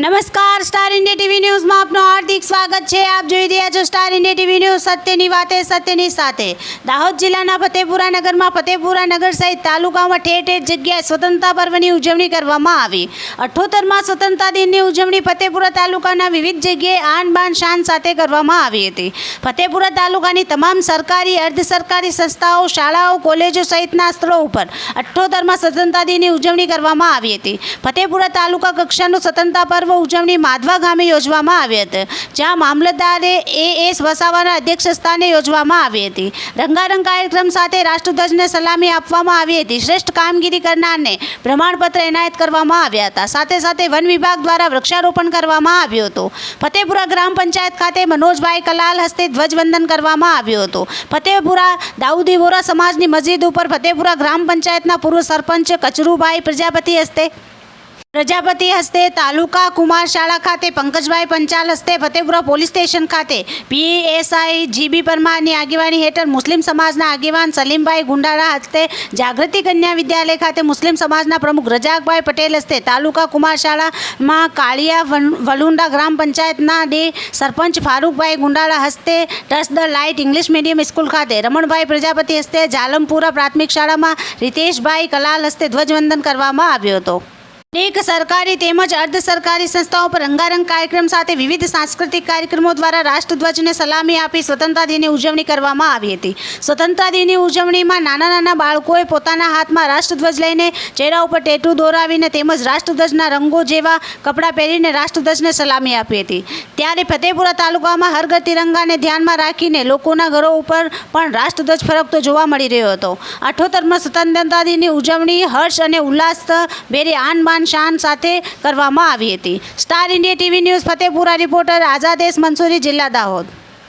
નમસ્કાર, star India TV ન્યૂઝમાં આપનું હાર્દિક સ્વાગત છે। આપ જોઈ રહ્યા છો સ્ટાર ઇન્ડિયા ટીવી ન્યૂઝ, સત્યની વાતે સત્યની સાથે। દાહોદ જિલ્લાના ફતેપુરા નગરમાં ફતેપુરા નગર સહિત તાલુકામાં ઠેર ઠેર જગ્યાએ સ્વતંત્રતા પર્વની ઉજવણી કરવામાં આવી। 78માં સ્વતંત્રતા દિનની ઉજવણી ફતેપુરા તાલુકાના વિવિધ જગ્યાએ આન બાન શાન સાથે કરવામાં આવી હતી। ફતેપુરા તાલુકાની તમામ સરકારી અર્ધ સરકારી સંસ્થાઓ, શાળાઓ, કોલેજો સહિતના સ્થળો ઉપર 78માં સ્વતંત્રતા દિનની ઉજવણી કરવામાં આવી હતી। ફતેપુરા તાલુકા કક્ષાનું સ્વતંત્રતા પર્વ ઉજવણી માધવા ગામે યોજવામાં આવી હતી, જ્યાં મામલતદારે એ.એસ. વસાવાના અધ્યક્ષસ્થાને યોજવામાં આવી હતી। રંગારંગ કાર્યક્રમ સાથે રાષ્ટ્રધ્વજને સલામી આપવામાં આવી હતી। શ્રેષ્ઠ કામગીરી કરનારને પ્રમાણપત્ર એનાયત કરવામાં આવ્યા હતા। સાથે સાથે વન વિભાગ દ્વારા વૃક્ષારોપણ કરવામાં આવ્યું હતું। ફતેપુરા ગ્રામ પંચાયત ખાતે મનોજભાઈ કલાલ હસ્તે ધ્વજવંદન કરવામાં આવ્યું હતું। ફતેપુરા દાઉદી વોરા સમાજની મસ્જિદ ઉપર ફતેપુરા ગ્રામ પંચાયતના પૂર્વ સરપંચ કચરુભાઈ પ્રજાપતિ હસ્તે, તાલુકા કુમાર શાળા ખાતે પંકજભાઈ પંચાલ હસ્તે, ફતેપુરા પોલીસ સ્ટેશન ખાતે પીએસઆઈ જીબી પરમારની આગેવાની હેઠળ મુસ્લિમ સમાજના આગેવાન સલીમભાઈ ગુંડાળા હસ્તે, જાગૃતિ કન્યા વિદ્યાલય ખાતે મુસ્લિમ સમાજના પ્રમુખ રજાકભાઈ પટેલ હસ્તે, તાલુકા કુમાર શાળામાં કાળિયા વલુંડા ગ્રામ પંચાયતના સરપંચ ફારૂકભાઈ ગુંડાળા હસ્તે, touch the light English medium school ખાતે રમણભાઈ પ્રજાપતિ હસ્તે, જાલમપુરા પ્રાથમિક શાળામાં રીતેશભાઈ કલાલ હસ્તે ધ્વજવંદન કરવામાં આવ્યો હતો। અનેક સરકારી તેમજ અર્ધ સરકારી સંસ્થાઓ પર રંગારંગ કાર્યક્રમ સાથે વિવિધ સાંસ્કૃતિક કાર્યક્રમો દ્વારા રાષ્ટ્રધ્વજને સલામી આપી સ્વતંત્રતા દિનની ઉજવણી કરવામાં આવી હતી। સ્વતંત્રતા દિનની ઉજવણીમાં નાના નાના બાળકોએ પોતાના હાથમાં રાષ્ટ્રધ્વજ લઈને, ચહેરા ઉપર ટેટુ દોરાવીને તેમજ રાષ્ટ્રધ્વજના રંગો જેવા કપડાં પહેરીને રાષ્ટ્રધ્વજને સલામી આપી હતી। ત્યારે ફતેપુરા તાલુકામાં હર ઘર તિરંગાને ધ્યાનમાં રાખીને લોકોના ઘરો ઉપર પણ રાષ્ટ્રધ્વજ ફરકતો જોવા મળી રહ્યો હતો। 78માં સ્વતંત્રતા દિનની ઉજવણી હર્ષ અને ઉલ્લાસ ભેરી આન બાન શાન સાથે કરવામાં આવી હતી। Star India TV news Fatepura reporter Azadesh Mansuri, જિલ્લા દાહોદ।